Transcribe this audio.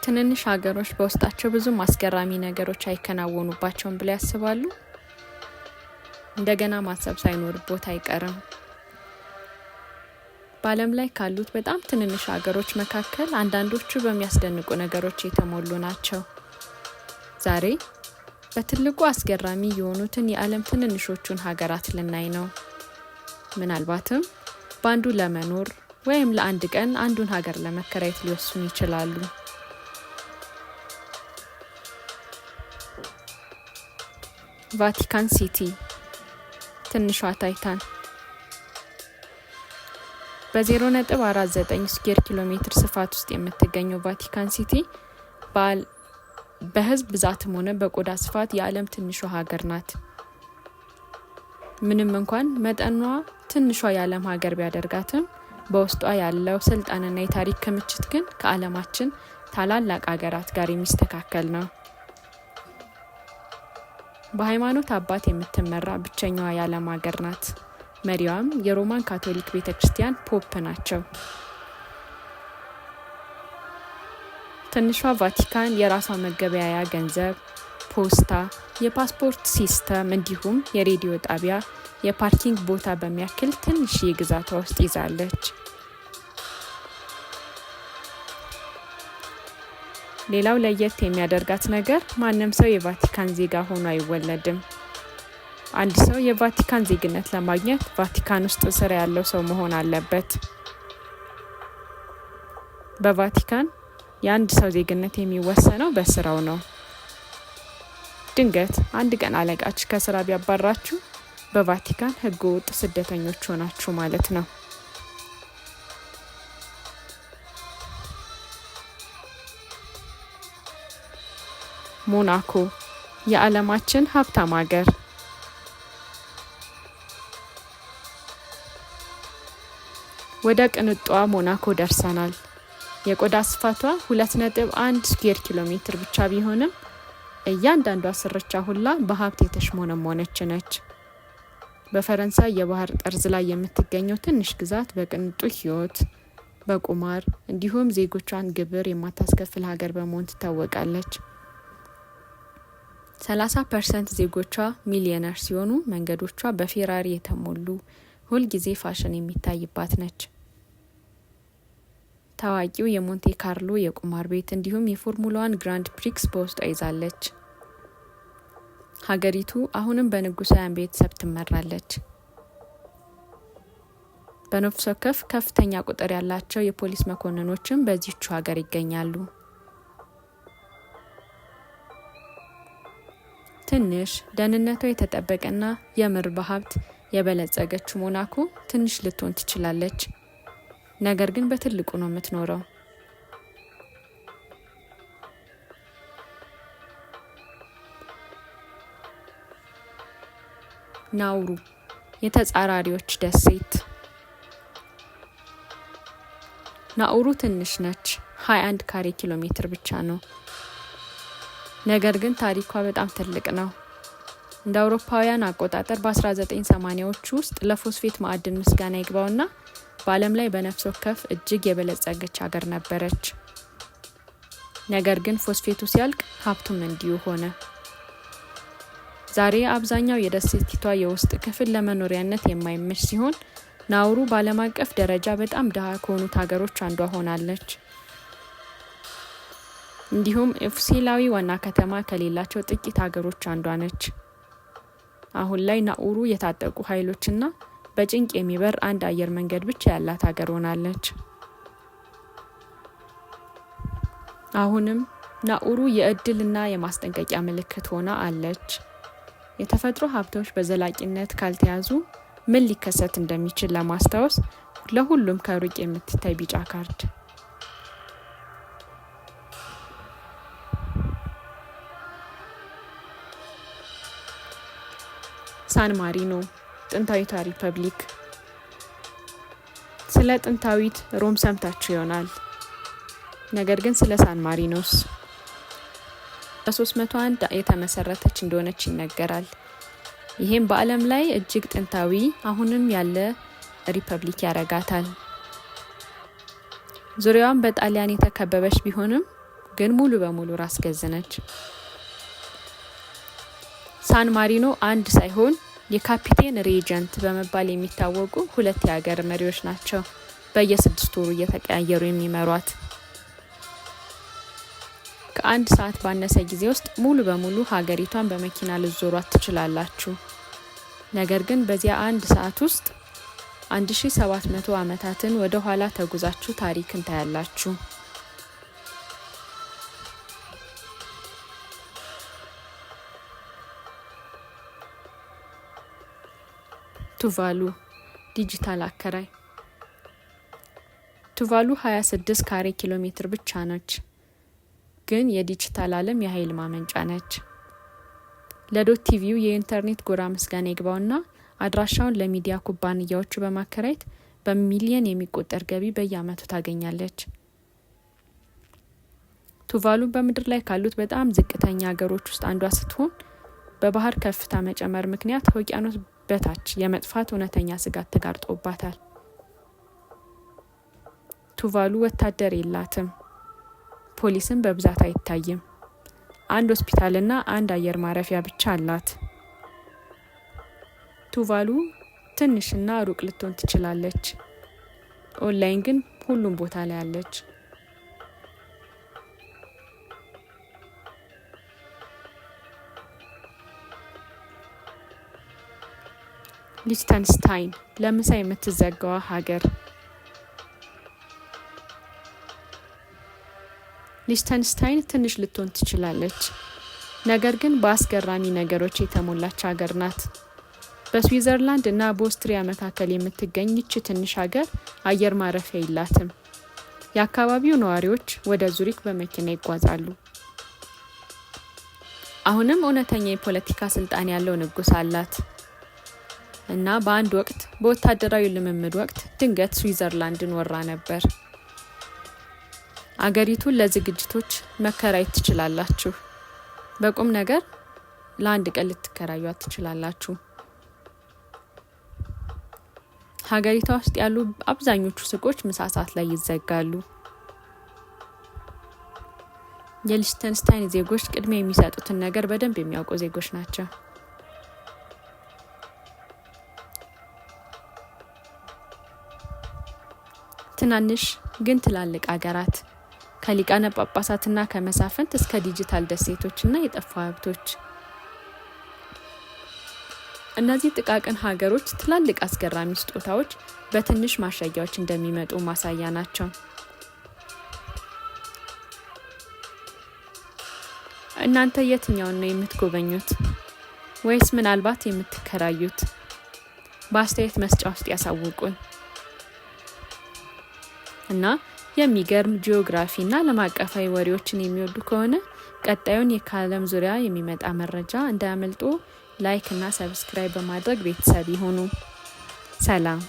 ትንንሽ ሀገሮች በውስጣቸው ብዙ አስገራሚ ነገሮች አይከናወኑባቸውም ብለው ያስባሉ? እንደገና ማሰብ ሳይኖርቦት አይቀርም። በዓለም ላይ ካሉት በጣም ትንንሽ ሀገሮች መካከል አንዳንዶቹ በሚያስደንቁ ነገሮች የተሞሉ ናቸው። ዛሬ በትልቁ አስገራሚ የሆኑትን የዓለም ትንንሾቹን ሀገራት ልናይ ነው። ምናልባትም በአንዱ ለመኖር ወይም ለአንድ ቀን አንዱን ሀገር ለመከራየት ሊወስኑ ይችላሉ። ቫቲካን ሲቲ፣ ትንሿ ታይታን። በ0.49 ስኩዌር ኪሎ ሜትር ስፋት ውስጥ የምትገኘው ቫቲካን ሲቲ በህዝብ ብዛትም ሆነ በቆዳ ስፋት የዓለም ትንሿ ሀገር ናት። ምንም እንኳን መጠኗ ትንሿ የዓለም ሀገር ቢያደርጋትም በውስጧ ያለው ስልጣንና የታሪክ ክምችት ግን ከዓለማችን ታላላቅ ሀገራት ጋር የሚስተካከል ነው። በሃይማኖት አባት የምትመራ ብቸኛዋ የዓለም ሀገር ናት። መሪዋም የሮማን ካቶሊክ ቤተክርስቲያን ፖፕ ናቸው። ትንሿ ቫቲካን የራሷ መገበያያ ገንዘብ፣ ፖስታ፣ የፓስፖርት ሲስተም እንዲሁም የሬዲዮ ጣቢያ፣ የፓርኪንግ ቦታ በሚያክል ትንሽ ግዛቷ ውስጥ ይዛለች። ሌላው ለየት የሚያደርጋት ነገር ማንም ሰው የቫቲካን ዜጋ ሆኖ አይወለድም። አንድ ሰው የቫቲካን ዜግነት ለማግኘት ቫቲካን ውስጥ ስራ ያለው ሰው መሆን አለበት። በቫቲካን የአንድ ሰው ዜግነት የሚወሰነው በስራው ነው። ድንገት አንድ ቀን አለቃችሁ ከስራ ቢያባራችሁ በቫቲካን ህገወጥ ስደተኞች ሆናችሁ ማለት ነው። ሞናኮ፣ የዓለማችን ሀብታም ሀገር። ወደ ቅንጧ ሞናኮ ደርሰናል። የቆዳ ስፋቷ 2.1 ስኩዌር ኪሎ ሜትር ብቻ ቢሆንም እያንዳንዷ ስርቻ ሁላ በሀብት የተሽሞነሞነች ነች። በፈረንሳይ የባህር ጠርዝ ላይ የምትገኘው ትንሽ ግዛት በቅንጡ ህይወት፣ በቁማር እንዲሁም ዜጎቿን ግብር የማታስከፍል ሀገር በመሆን ትታወቃለች። 30% ዜጎቿ ሚሊዮነር ሲሆኑ መንገዶቿ በፌራሪ የተሞሉ ሁልጊዜ ፋሽን የሚታይባት ነች። ታዋቂው የሞንቴ ካርሎ የቁማር ቤት እንዲሁም የፎርሙላ 1 ግራንድ ፕሪክስ በውስጧ ይዛለች። ሀገሪቱ አሁንም በንጉሳውያን ቤተሰብ ትመራለች። በነፍስ ወከፍ ከፍተኛ ቁጥር ያላቸው የፖሊስ መኮንኖችም በዚህች ሀገር ይገኛሉ። ትንሽ ደህንነቷ የተጠበቀና የምር በሀብት የበለጸገች ሞናኮ ትንሽ ልትሆን ትችላለች፣ ነገር ግን በትልቁ ነው የምትኖረው። ናውሩ፣ የተጻራሪዎች ደሴት። ናውሩ ትንሽ ነች፣ 21 ካሬ ኪሎ ሜትር ብቻ ነው። ነገር ግን ታሪኳ በጣም ትልቅ ነው። እንደ አውሮፓውያን አቆጣጠር በ1980ዎቹ ውስጥ ለፎስፌት ማዕድን ምስጋና ይግባውና በዓለም ላይ በነፍስ ወከፍ እጅግ የበለጸገች ሀገር ነበረች። ነገር ግን ፎስፌቱ ሲያልቅ ሀብቱም እንዲሁ ሆነ። ዛሬ አብዛኛው የደሴቲቷ የውስጥ ክፍል ለመኖሪያነት የማይመች ሲሆን ናውሩ በዓለም አቀፍ ደረጃ በጣም ድሃ ከሆኑት ሀገሮች አንዷ ሆናለች። እንዲሁም ኦፊሴላዊ ዋና ከተማ ከሌላቸው ጥቂት ሀገሮች አንዷ ነች። አሁን ላይ ናውሩ የታጠቁ ኃይሎችና በጭንቅ የሚበር አንድ አየር መንገድ ብቻ ያላት ሀገር ሆናለች። አሁንም ናውሩ የእድልና የማስጠንቀቂያ ምልክት ሆና አለች። የተፈጥሮ ሀብቶች በዘላቂነት ካልተያዙ ምን ሊከሰት እንደሚችል ለማስታወስ ለሁሉም ከሩቅ የምትታይ ቢጫ ካርድ። ሳን ማሪኖ፣ ጥንታዊቷ ሪፐብሊክ። ስለ ጥንታዊት ሮም ሰምታችሁ ይሆናል። ነገር ግን ስለ ሳን ማሪኖስ በ301 የተመሰረተች እንደሆነች ይነገራል። ይህም በዓለም ላይ እጅግ ጥንታዊ አሁንም ያለ ሪፐብሊክ ያረጋታል። ዙሪያዋን በጣሊያን የተከበበች ቢሆንም ግን ሙሉ በሙሉ ራስ ገዝ ነች። ሳን ማሪኖ አንድ ሳይሆን የካፒቴን ሬጀንት በመባል የሚታወቁ 2 የሀገር መሪዎች ናቸው በየ6 ወሩ እየተቀያየሩ የሚመሯት። ከ1 ሰዓት ባነሰ ጊዜ ውስጥ ሙሉ በሙሉ ሀገሪቷን በመኪና ልትዞሯት ትችላላችሁ። ነገር ግን በዚያ 1 ሰዓት ውስጥ 1700 ዓመታትን ወደ ኋላ ተጉዛችሁ ታሪክን ታያላችሁ። ቱቫሉ ዲጂታል አከራይ። ቱቫሉ 26 ካሬ ኪሎ ሜትር ብቻ ነች፣ ግን የዲጂታል ዓለም የኃይል ማመንጫ ነች። ለዶት ቲቪው የኢንተርኔት ጎራ ምስጋና ይግባውና አድራሻውን ለሚዲያ ኩባንያዎቹ በማከራየት በሚሊዮን የሚቆጠር ገቢ በየዓመቱ ታገኛለች። ቱቫሉ በምድር ላይ ካሉት በጣም ዝቅተኛ ሀገሮች ውስጥ አንዷ ስትሆን በባህር ከፍታ መጨመር ምክንያት ከውቅያኖስ በታች የመጥፋት እውነተኛ ስጋት ተጋርጦባታል። ቱቫሉ ወታደር የላትም፣ ፖሊስም በብዛት አይታይም። 1 ሆስፒታልና 1 አየር ማረፊያ ብቻ አላት። ቱቫሉ ትንሽና ሩቅ ልትሆን ትችላለች፣ ኦንላይን ግን ሁሉም ቦታ ላይ አለች። ሊችተንስታይን ለምሳ የምትዘጋዋ ሀገር። ሊችተንስታይን ትንሽ ልትሆን ትችላለች፣ ነገር ግን በአስገራሚ ነገሮች የተሞላች ሀገር ናት። በስዊዘርላንድ እና በኦስትሪያ መካከል የምትገኝ ይህች ትንሽ ሀገር አየር ማረፊያ የላትም። የአካባቢው ነዋሪዎች ወደ ዙሪክ በመኪና ይጓዛሉ። አሁንም እውነተኛ የፖለቲካ ስልጣን ያለው ንጉስ አላት እና በአንድ ወቅት በወታደራዊ ልምምድ ወቅት ድንገት ስዊዘርላንድን ወራ ነበር። አገሪቱን ለዝግጅቶች መከራየት ትችላላችሁ። በቁም ነገር ለ1 ቀን ልትከራዩት ትችላላችሁ። ሀገሪቷ ውስጥ ያሉ አብዛኞቹ ሱቆች ምሳ ሰዓት ላይ ይዘጋሉ። የሊችተንስታይን ዜጎች ቅድሚያ የሚሰጡትን ነገር በደንብ የሚያውቁ ዜጎች ናቸው። ትናንሽ ግን ትላልቅ ሀገራት ከሊቃነ ጳጳሳትና ከመሳፍንት እስከ ዲጂታል ደሴቶችና የጠፋ ሀብቶች። እነዚህ ጥቃቅን ሀገሮች ትላልቅ አስገራሚ ስጦታዎች በትንሽ ማሸጊያዎች እንደሚመጡ ማሳያ ናቸው። እናንተ የትኛውን ነው የምትጎበኙት? ወይስ ምናልባት የምትከራዩት? በአስተያየት መስጫ ውስጥ ያሳውቁን። እና የሚገርም ጂኦግራፊ እና ዓለም አቀፋዊ ወሬዎችን የሚወዱ ከሆነ ቀጣዩን ከዓለም ዙሪያ የሚመጣ መረጃ እንዳያመልጡ ላይክ እና ሰብስክራይብ በማድረግ ቤተሰብ ይሁኑ። ሰላም።